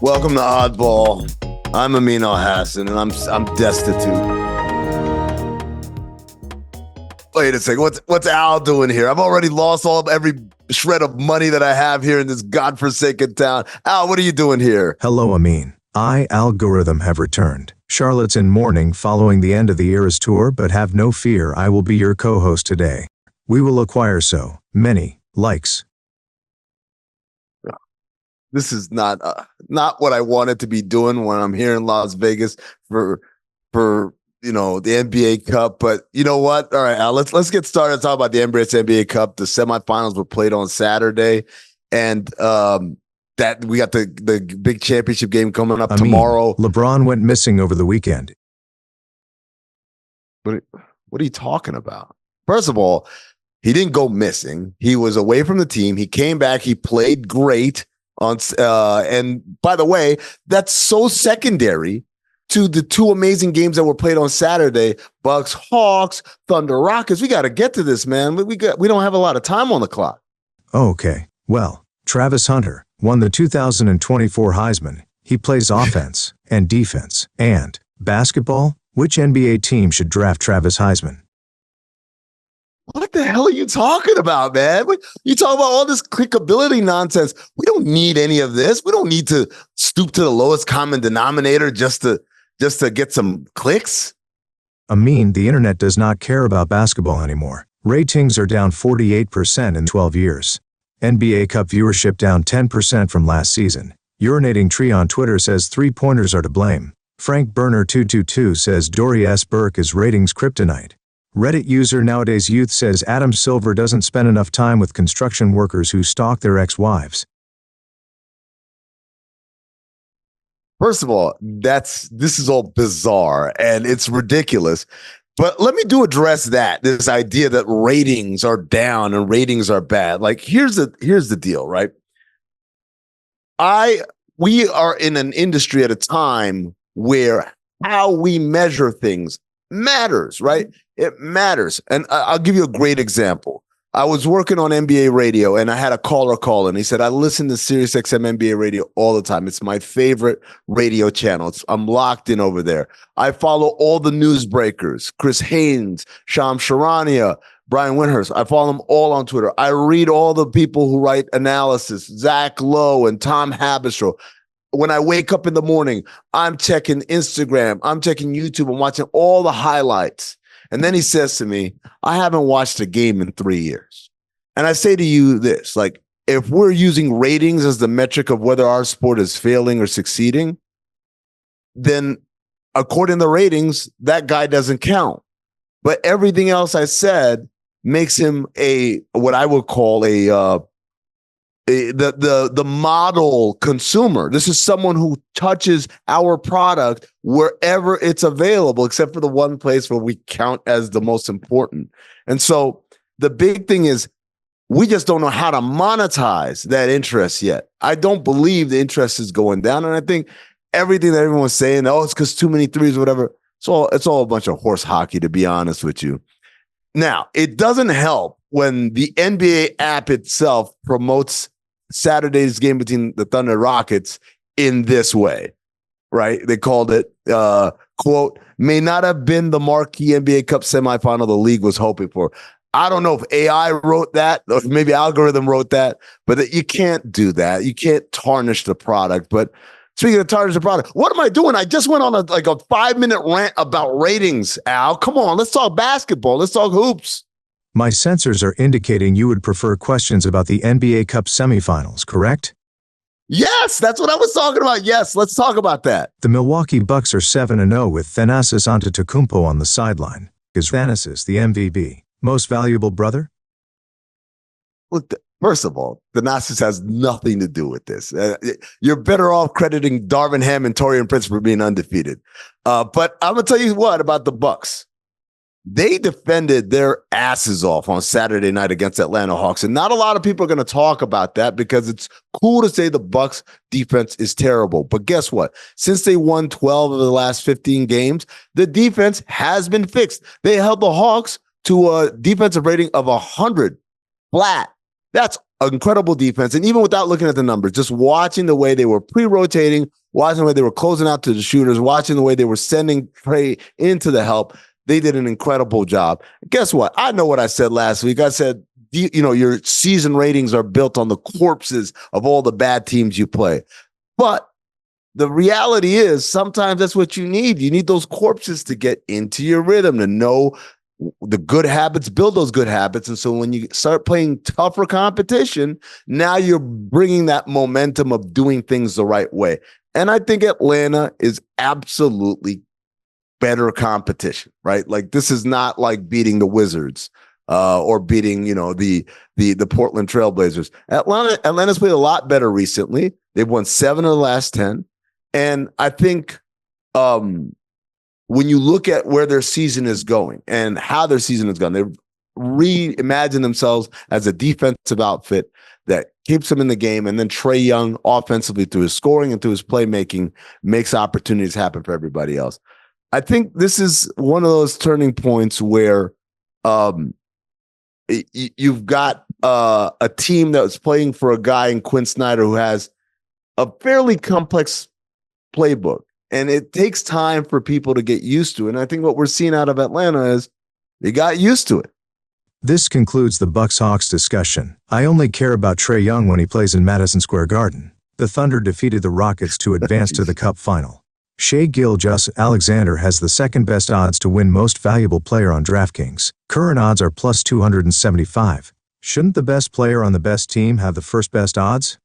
Welcome to Oddball. I'm Amin Elhassan, and I'm destitute. Wait a second. What's Al doing here? I've already lost every shred of money that I have here in this godforsaken town. Al, what are you doing here? Hello, Amin. I, Gorithm, have returned. Charlotte's in mourning following the end of the Eras Tour, but have no fear, I will be your co-host today. We will acquire so many likes. This is not what I wanted to be doing when I'm here in Las Vegas for the NBA Cup. But you know what? All right, Al, let's get started. Talk about the Emirates NBA Cup. The semifinals were played on Saturday, and that we got the big championship game coming up tomorrow. LeBron went missing over the weekend. What are you talking about? First of all, he didn't go missing. He was away from the team. He came back. He played great. And by the way, that's so secondary to the two amazing games that were played on Saturday: Bucks, Hawks, Thunder, Rockets. We got to get to this, man. We don't have a lot of time on the clock. Okay. Well, Travis Hunter won the 2024 Heisman. He plays offense and defense and basketball. Which NBA team should draft Travis Heisman? What the hell are you talking about, man? You talk about all this clickability nonsense. We don't need any of this. We don't need to stoop to the lowest common denominator just to get some clicks. Amin, the internet does not care about basketball anymore. Ratings are down 48% in 12 years. NBA Cup viewership down 10% from last season. Urinating Tree on Twitter says 3-pointers are to blame. Frank Burner 222 says Dory S. Burke is ratings kryptonite. Reddit user Nowadays Youth says Adam Silver doesn't spend enough time with construction workers who stalk their ex-wives. First of all, this is all bizarre and it's ridiculous. But let me address this idea that ratings are down and ratings are bad. Like, here's the deal, right? We are in an industry at a time where how we measure things matters, right? It matters. And I'll give you a great example. I was working on NBA radio and I had a caller call and he said, I listen to SiriusXM NBA radio all the time. It's my favorite radio channel. I'm locked in over there. I follow all the newsbreakers, Chris Haynes, Shams Charania, Brian Windhurst. I follow them all on Twitter. I read all the people who write analysis, Zach Lowe and Tom Habistrow. When I wake up in the morning, I'm checking Instagram, I'm checking YouTube, I'm watching all the highlights. And then he says to me, I haven't watched a game in 3 years. And I say to you this, like, if we're using ratings as the metric of whether our sport is failing or succeeding, then according to ratings, that guy doesn't count. But everything else I said makes him what I would call the model consumer. This is someone who touches our product wherever it's available, except for the one place where we count as the most important. And so the big thing is we just don't know how to monetize that interest yet. I don't believe the interest is going down. And I think everything that everyone's saying, it's because too many threes, whatever. It's all a bunch of horse hockey, to be honest with you. Now, it doesn't help when the NBA app itself promotes Saturday's game between the Thunder Rockets in this way, right? They called it, quote, may not have been the marquee NBA Cup semifinal the league was hoping for. I don't know if AI wrote that or maybe Algorithm wrote that, but you can't do that. You can't tarnish the product. But speaking of tarnish the product, what am I doing? I just went on a 5-minute rant about ratings, Al. Come on, let's talk basketball. Let's talk hoops. My sensors are indicating you would prefer questions about the NBA Cup semifinals, correct? Yes, that's what I was talking about. Yes, let's talk about that. The Milwaukee Bucks are 7-0 with Giannis Antetokounmpo on the sideline. Is Giannis the MVP? Most valuable brother? Look, first of all, Giannis has nothing to do with this. You're better off crediting Darvin Ham and Taurean Prince for being undefeated. But I'm going to tell you what about the Bucks. They defended their asses off on Saturday night against Atlanta Hawks. And not a lot of people are going to talk about that because it's cool to say the Bucks defense is terrible. But guess what? Since they won 12 of the last 15 games, the defense has been fixed. They held the Hawks to a defensive rating of 100 flat. That's incredible defense. And even without looking at the numbers, just watching the way they were pre-rotating, watching the way they were closing out to the shooters, watching the way they were sending play into the help, they did an incredible job. Guess what? I know what I said last week. I said, your season ratings are built on the corpses of all the bad teams you play. But the reality is sometimes that's what you need. You need those corpses to get into your rhythm, to know the good habits, build those good habits. And so when you start playing tougher competition, now you're bringing that momentum of doing things the right way. And I think Atlanta is absolutely better competition, right? Like, this is not like beating the Wizards or beating, the Portland Trailblazers. Atlanta's played a lot better recently. They've won 7 of the last 10. And I think when you look at where their season is going and how their season is going, they reimagine themselves as a defensive outfit that keeps them in the game. And then Trae Young, offensively, through his scoring and through his playmaking, makes opportunities happen for everybody else. I think this is one of those turning points where you've got a team that was playing for a guy in Quinn Snyder who has a fairly complex playbook, and it takes time for people to get used to it. And I think what we're seeing out of Atlanta is they got used to it. This concludes the Bucks-Hawks discussion. I only care about Trae Young when he plays in Madison Square Garden. The Thunder defeated the Rockets to advance to the Cup final. Shai Gilgeous-Alexander has the second best odds to win Most Valuable Player on DraftKings. Current odds are plus 275. Shouldn't the best player on the best team have the first best odds?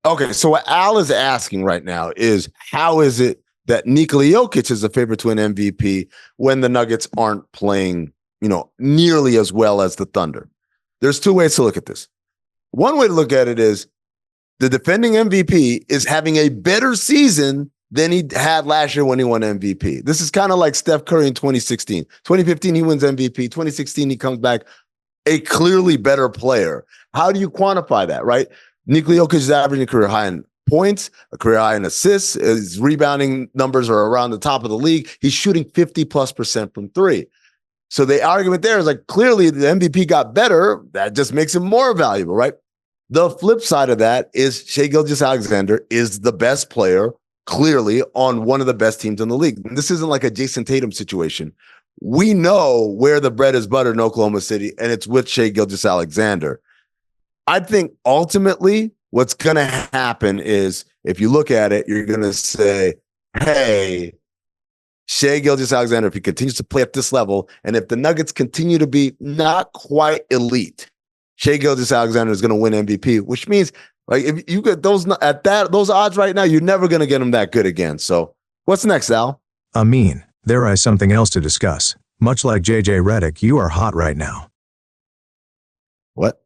Okay, so what Al is asking right now is, how is it that Nikola Jokic is a favorite to an MVP when the Nuggets aren't playing, nearly as well as the Thunder? There's two ways to look at this. One way to look at it is the defending MVP is having a better season than he had last year when he won MVP. This is kind of like Steph Curry in 2016. 2015, he wins MVP. 2016, he comes back a clearly better player. How do you quantify that, right? Nikola Jokic is averaging a career high in points, a career high in assists. His rebounding numbers are around the top of the league. He's shooting 50+% from three. So the argument there is like, clearly the MVP got better. That just makes him more valuable, right? The flip side of that is Shai Gilgeous-Alexander is the best player, clearly, on one of the best teams in the league. And this isn't like a Jason Tatum situation. We know where the bread is buttered in Oklahoma City, and it's with Shai Gilgeous-Alexander. I think ultimately what's going to happen is, if you look at it, you're going to say, hey, Shai Gilgeous-Alexander, if he continues to play at this level, and if the Nuggets continue to be not quite elite, Shai Gilgeous-Alexander is going to win MVP, which means, like, if you get those odds right now, you're never going to get them that good again. So what's next, Al? Amin, there is something else to discuss. Much like JJ Redick, you are hot right now. What?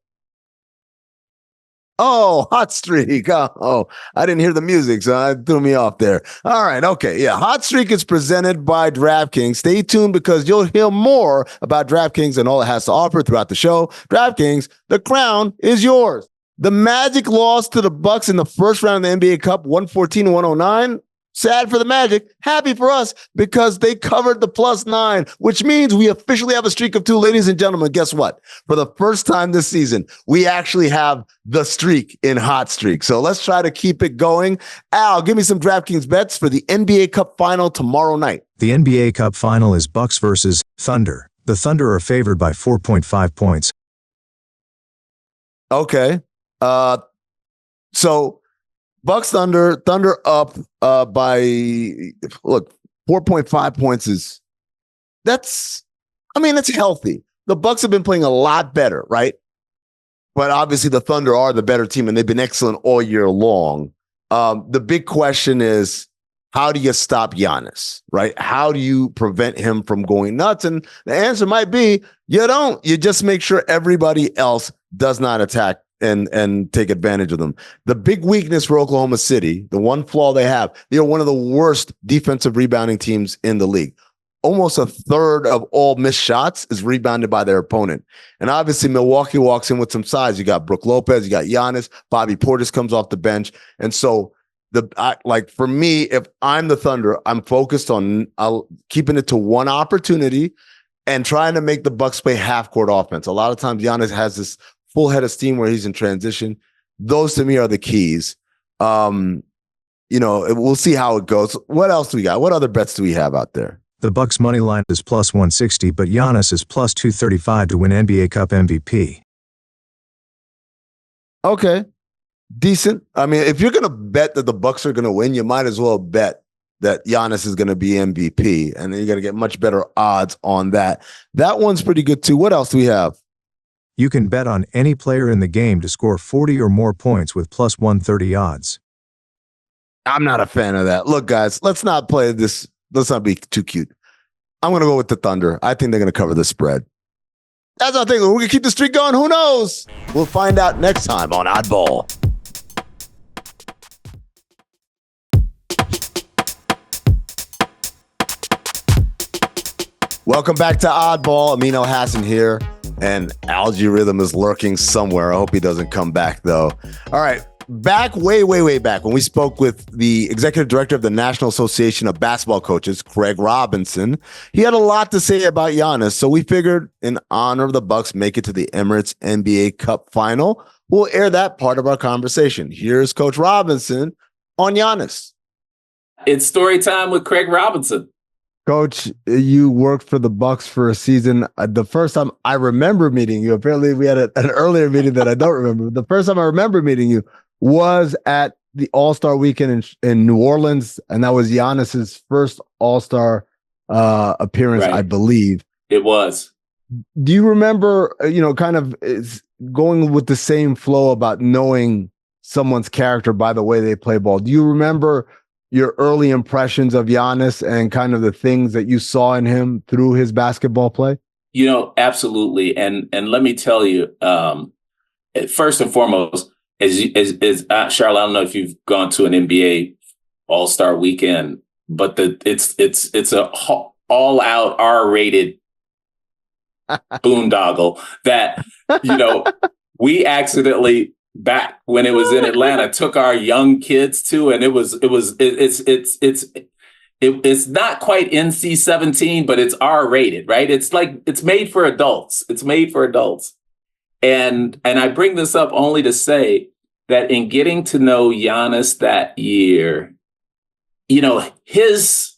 Oh, hot streak. Oh, I didn't hear the music, so it threw me off there. All right. Okay. Yeah. Hot streak is presented by DraftKings. Stay tuned because you'll hear more about DraftKings and all it has to offer throughout the show. DraftKings, the crown is yours. The Magic lost to the Bucks in the first round of the NBA Cup, 114-109. Sad for the Magic, happy for us because they covered the +9, which means we officially have a streak of 2. Ladies and gentlemen, guess what? For the first time this season, we actually have the streak in hot streak. So let's try to keep it going. Al, give me some DraftKings bets for the NBA Cup final tomorrow night. The NBA Cup final is Bucks versus Thunder. The Thunder are favored by 4.5 points. Okay. So Bucks Thunder up by, look, 4.5 points is, that's healthy. The Bucks have been playing a lot better, right? But obviously the Thunder are the better team, and they've been excellent all year long. The big question is, how do you stop Giannis, right? How do you prevent him from going nuts? And the answer might be, you don't. You just make sure everybody else does not attack and take advantage of them. The big weakness for Oklahoma City, the one flaw they have, they are one of the worst defensive rebounding teams in the league. Almost a third of all missed shots is rebounded by their opponent. And obviously Milwaukee walks in with some size. You got Brook Lopez, you got Giannis, Bobby Portis comes off the bench. And so for me, if I'm the Thunder, I'm focused on keeping it to one opportunity and trying to make the Bucks play half-court offense. A lot of times Giannis has this full head of steam where he's in transition. Those to me are the keys. We'll see how it goes. What else do we got? What other bets do we have out there? The Bucks money line is plus 160, but Giannis is plus 235 to win NBA Cup MVP. Okay. Decent. I mean, if you're going to bet that the Bucks are going to win, you might as well bet that Giannis is going to be MVP, and then you're going to get much better odds on that. That one's pretty good too. What else do we have? You can bet on any player in the game to score 40 or more points with plus 130 odds. I'm not a fan of that. Look, guys, let's not play this. Let's not be too cute. I'm going to go with the Thunder. I think they're going to cover the spread. That's our thing. We're going to keep the streak going. Who knows? We'll find out next time on Oddball. Welcome back to Oddball. Amin Elhassan here, and Algorithm is lurking somewhere. I hope he doesn't come back, though. All right. Back, way back, when we spoke with the executive director of the National Association of Basketball Coaches, Craig Robinson, he had a lot to say about Giannis. So we figured, in honor of the Bucks make it to the Emirates NBA Cup final, we'll air that part of our conversation. Here's Coach Robinson on Giannis. It's story time with Craig Robinson. Coach, you worked for the Bucks for a season. The first time I remember meeting you, apparently we had an earlier meeting that I don't remember. The first time I remember meeting you was at the All-Star weekend in New Orleans, and that was Giannis's first All-Star appearance, right. I believe. It was. Do you remember, kind of going with the same flow about knowing someone's character by the way they play ball? Do you remember your early impressions of Giannis and kind of the things that you saw in him through his basketball play? Absolutely. And let me tell you, first and foremost, as Charlotte, I don't know if you've gone to an NBA All-Star weekend, but it's a all-out R-rated boondoggle that we accidentally, back when it was in Atlanta, took our young kids to, and it's not quite NC-17, but it's R-rated, right? It's made for adults. It's made for adults. And I bring this up only to say that in getting to know Giannis that year, his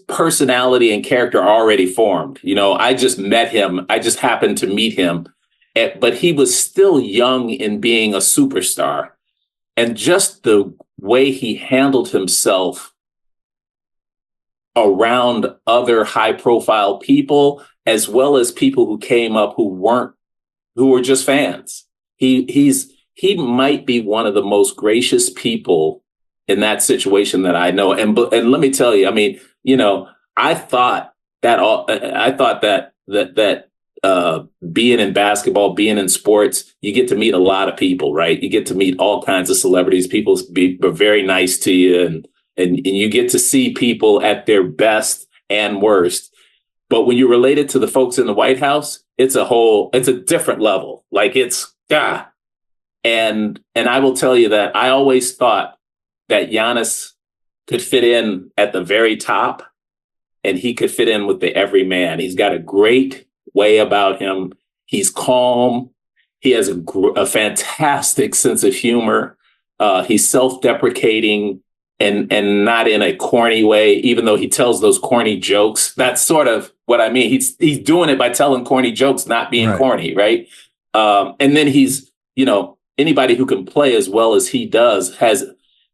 personality and character already formed. I just met him. I just happened to meet him, but he was still young in being a superstar. And just the way he handled himself around other high-profile people, as well as people who came up who were just fans. He might be one of the most gracious people in that situation that I know. And let me tell you, I mean, I thought that being in basketball, being in sports, you get to meet a lot of people, right? You get to meet all kinds of celebrities. People are very nice to you, and you get to see people at their best and worst. But when you're related to the folks in the White House, it's a different level. Like and I will tell you that I always thought that Giannis could fit in at the very top, and he could fit in with the everyman. He's got a great way about him. He's calm. He has a fantastic sense of humor. He's self-deprecating and not in a corny way, even though he tells those corny jokes. That's sort of what I mean. He's doing it by telling corny jokes, not being corny, right? And then he's, anybody who can play as well as he does has,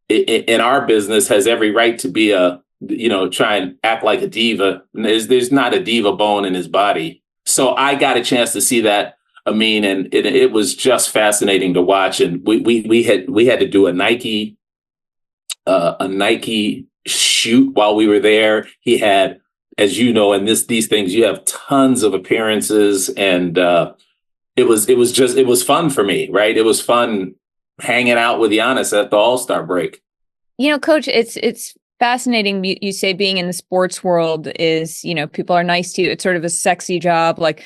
in our business, has every right to be try and act like a diva. There's not a diva bone in his body. So I got a chance to see that, Amin, and it was just fascinating to watch. And we had to do a Nike shoot while we were there. He had, as you know, in these things, you have tons of appearances, and it was fun for me, right? It was fun hanging out with Giannis at the All-Star break. Coach, it's fascinating. You say being in the sports world is, people are nice to you. It's sort of a sexy job. Like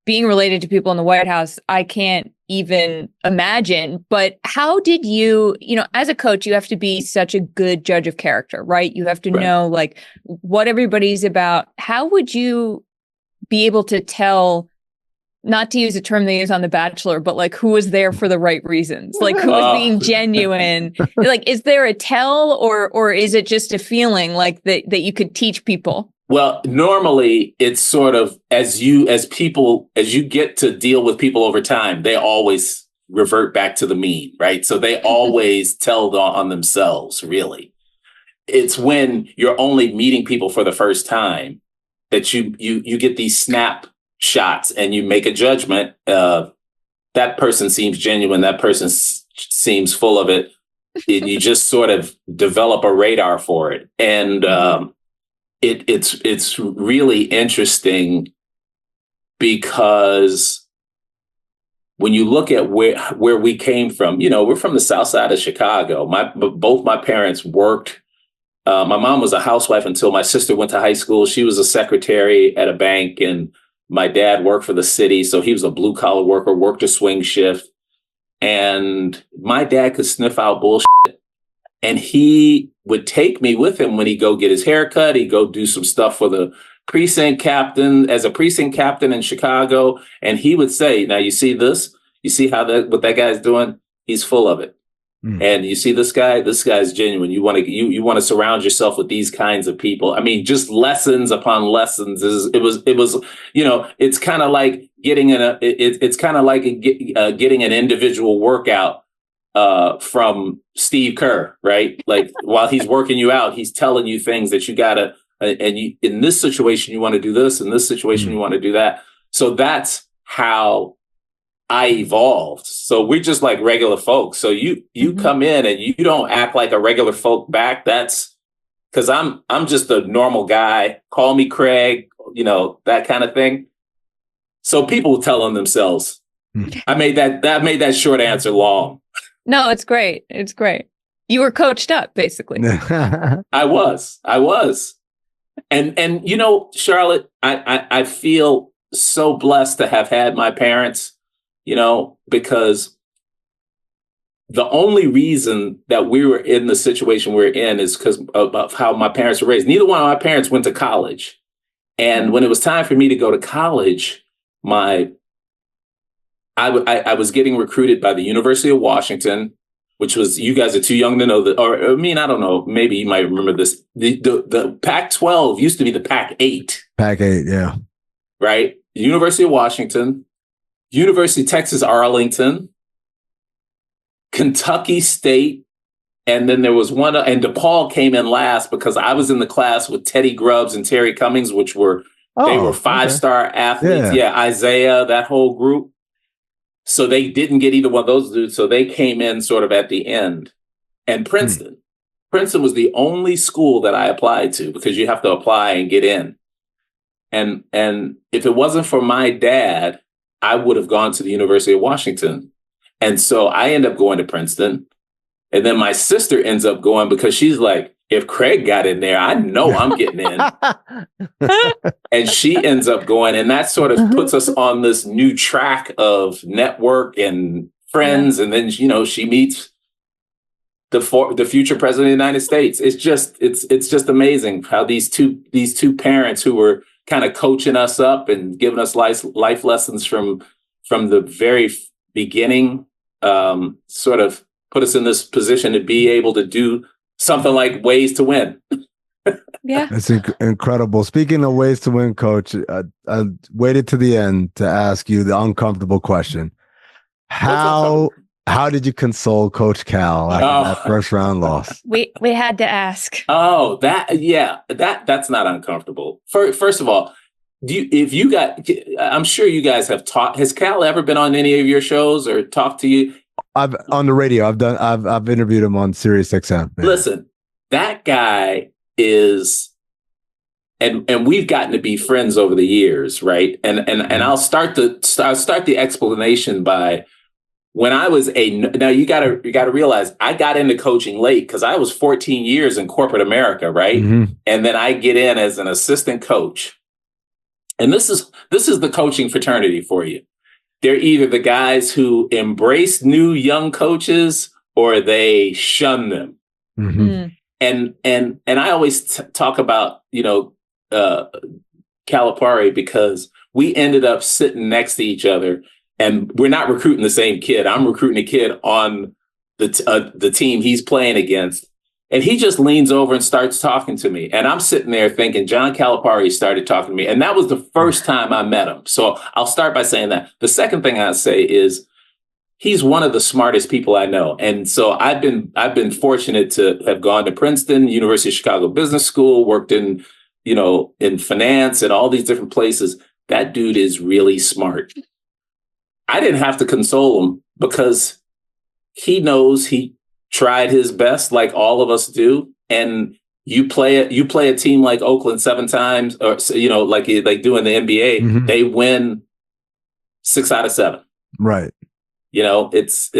being related to people in the White House, I can't even imagine. But how did you, as a coach, you have to be such a good judge of character, right? You have to know like what everybody's about. How would you be able to tell not to use a term they use on The Bachelor, but like who was there for the right reasons? Like who was being genuine? Like, is there a tell or is it just a feeling like that you could teach people? Well, normally it's sort of as you get to deal with people over time, they always revert back to the mean, right? So they always tell on themselves, really. It's when you're only meeting people for the first time that you get these snap shots and you make a judgment. That person seems genuine. That person seems full of it. And you just sort of develop a radar for it. And it's really interesting because when you look at where we came from, we're from the south side of Chicago. Both my parents worked. My mom was a housewife until my sister went to high school. She was a secretary at a bank, and my dad worked for the city. So he was a blue collar worker, worked a swing shift. And my dad could sniff out bullshit. And he would take me with him when he'd go get his haircut. He'd go do some stuff for the precinct captain as a precinct captain in Chicago. And he would say, now you see this? You see what that guy's doing? He's full of it. And you see this guy's genuine. You want to surround yourself with these kinds of people. I mean, just lessons upon lessons. It's kind of like getting getting an individual workout from Steve Kerr, right? Like while he's working you out, he's telling you things that you gotta, in this situation, you want to do this, in this situation, you want to do that. So that's how I evolved. So we're just like regular folks. So you come in and you don't act like a regular folk back. That's because I'm just a normal guy. Call me Craig, that kind of thing. So people tell on themselves. I made that short answer long. No, it's great. It's great. You were coached up, basically. I was. And Charlotte, I feel so blessed to have had my parents, because the only reason that we were in the situation we're in is because of how my parents were raised. Neither one of my parents went to college. And when it was time for me to go to college, I was getting recruited by the University of Washington, which was, you guys are too young to know that, or I mean, I don't know, maybe you might remember this. The Pac-12 used to be the Pac-8. Pac-8, yeah. Right? The University of Washington, University of Texas, Arlington, Kentucky State, and then there was one, and DePaul came in last because I was in the class with Teddy Grubbs and Terry Cummings, which were, they were five-star athletes. Yeah, Isaiah, that whole group. So they didn't get either one of those dudes. So they came in sort of at the end. And Princeton. Princeton was the only school that I applied to because you have to apply and get in. And if it wasn't for my dad, I would have gone to the University of Washington. And so I end up going to Princeton. And then my sister ends up going because she's like, if Craig got in there, I know I'm getting in. And she ends up going, and that sort of puts us on this new track of network and friends. Yeah. And then, she meets the future president of the United States. It's just amazing how these two parents who were kind of coaching us up and giving us life lessons from the very beginning, sort of put us in this position to be able to do something like Ways to Win. Yeah. That's incredible. Speaking of ways to win, Coach, I waited to the end to ask you the uncomfortable question. How did you console Coach Cal after that first round loss? We had to ask. Oh, that's not uncomfortable. First of all, I'm sure you guys have talked. Has Cal ever been on any of your shows or talked to you? I've on the radio. I've interviewed him on Sirius XM. Yeah. Listen, that guy is, and we've gotten to be friends over the years, right? And I'll start the explanation by when I was now you gotta realize I got into coaching late because I was 14 years in corporate America, right? Mm-hmm. And then I get in as an assistant coach, and this is the coaching fraternity for you. They're either the guys who embrace new young coaches or they shun them. Mm-hmm. And I always talk about, Calipari because we ended up sitting next to each other, and we're not recruiting the same kid. I'm recruiting a kid on the team he's playing against. And he just leans over and starts talking to me. And I'm sitting there thinking, John Calipari started talking to me. And that was the first time I met him. So I'll start by saying that. The second thing I'd say is he's one of the smartest people I know. And so I've been fortunate to have gone to Princeton, University of Chicago Business School, worked in finance and all these different places. That dude is really smart. I didn't have to console him because he knows he tried his best, like all of us do. And you play a team like Oakland 7 times, or like doing the NBA, Mm-hmm. they win 6 out of 7. Right. It's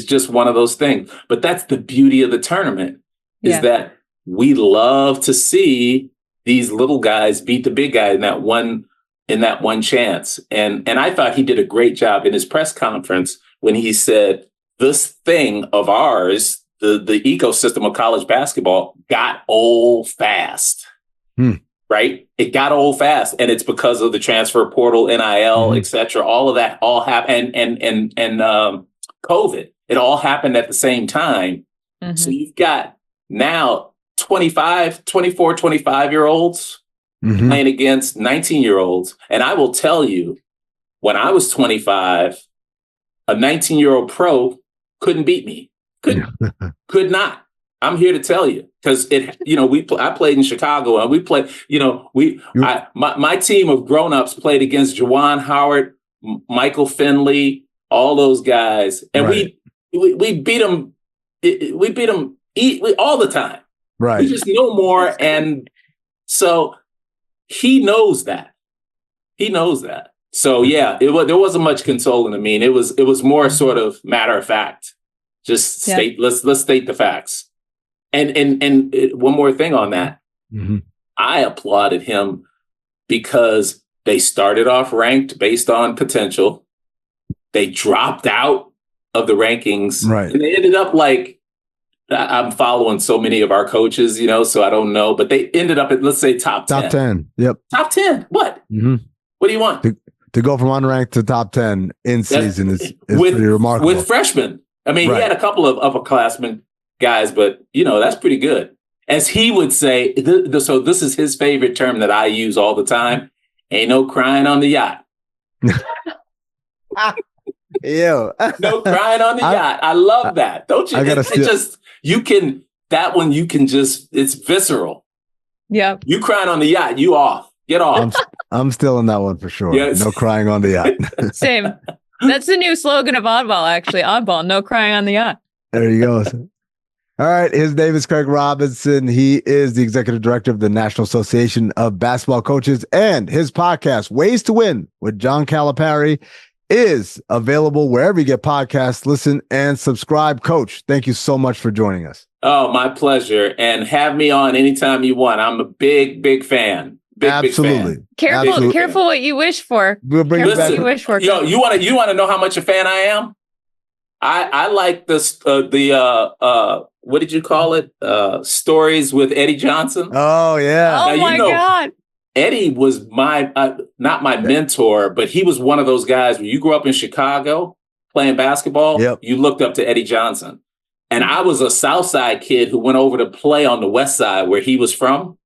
just one of those things. But that's the beauty of the tournament, is that we love to see these little guys beat the big guy in that one chance. And I thought he did a great job in his press conference when he said, this thing of ours, the ecosystem of college basketball, got old fast. Right? It got old fast. And it's because of the transfer portal, NIL, et cetera. All of that all happened. And COVID. It all happened at the same time. Mm-hmm. So you've got now 24, 25-year-olds playing against 19-year-olds. And I will tell you, when I was 25, a 19-year-old pro couldn't beat me. Could not. I'm here to tell you, because I played in Chicago, and we played. My team of grown-ups played against Juwan Howard, Michael Finley, all those guys, and we beat them. We beat them all the time. Right. We just know more, and so he knows that. He knows that. So there wasn't much consoling. I mean, it was more sort of matter of fact. Just state. Let's state the facts. And one more thing on that. I applauded him because they started off ranked based on potential. They dropped out of the rankings, right? And they ended up like, I'm following so many of our coaches, so I don't know, but they ended up at, let's say, top 10. Top 10. Yep. Top 10. What? What do you want? To go from unranked to top 10 in season is pretty remarkable. With freshmen. I mean, he had a couple of upperclassmen guys, but that's pretty good. As he would say, so this is his favorite term that I use all the time. Ain't no crying on the yacht. Ew. No crying on the yacht. I love that. Don't you? It's visceral. Yeah. You crying on the yacht, you off. Get off. I'm still in that one for sure. Yes. No crying on the yacht. Same. That's the new slogan of Oddball, actually. Oddball, no crying on the yacht. There you go. All right. His name is Craig Robinson. He is the executive director of the National Association of Basketball Coaches, and his podcast, Ways to Win with John Calipari, is available wherever you get podcasts. Listen and subscribe. Coach, thank you so much for joining us. Oh, my pleasure. And have me on anytime you want. I'm a big fan. Absolutely. Big fan. Careful what you wish for. We'll bring it back. You want to know how much a fan I am? I like this what did you call it? Stories with Eddie Johnson. Oh yeah. Oh my God. Eddie was not my mentor, but he was one of those guys when you grew up in Chicago playing basketball, you looked up to Eddie Johnson. And I was a South Side kid who went over to play on the West Side where he was from.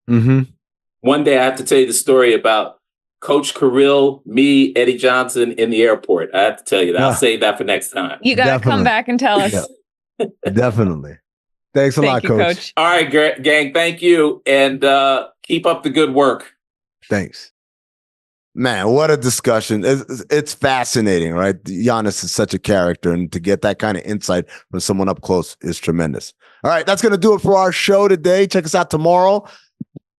One day I have to tell you the story about Coach Kirill, me, Eddie Johnson in the airport. I have to tell you that. I'll save that for next time. You got to come back and tell us. Definitely. Thanks a lot, Coach. All right, gang. Thank you. And keep up the good work. Thanks. Man, what a discussion. It's fascinating, right? Giannis is such a character, and to get that kind of insight from someone up close is tremendous. All right, that's going to do it for our show today. Check us out tomorrow.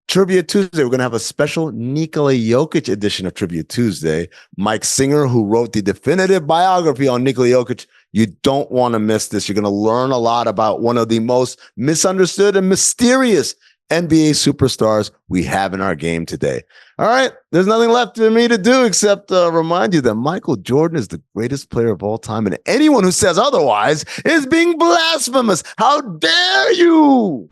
Trivia Tuesday, we're going to have a special Nikola Jokic edition of Trivia Tuesday. Mike Singer, who wrote the definitive biography on Nikola Jokic. You don't want to miss this. You're going to learn a lot about one of the most misunderstood and mysterious NBA superstars we have in our game today. All right, there's nothing left for me to do except remind you that Michael Jordan is the greatest player of all time, and anyone who says otherwise is being blasphemous. How dare you?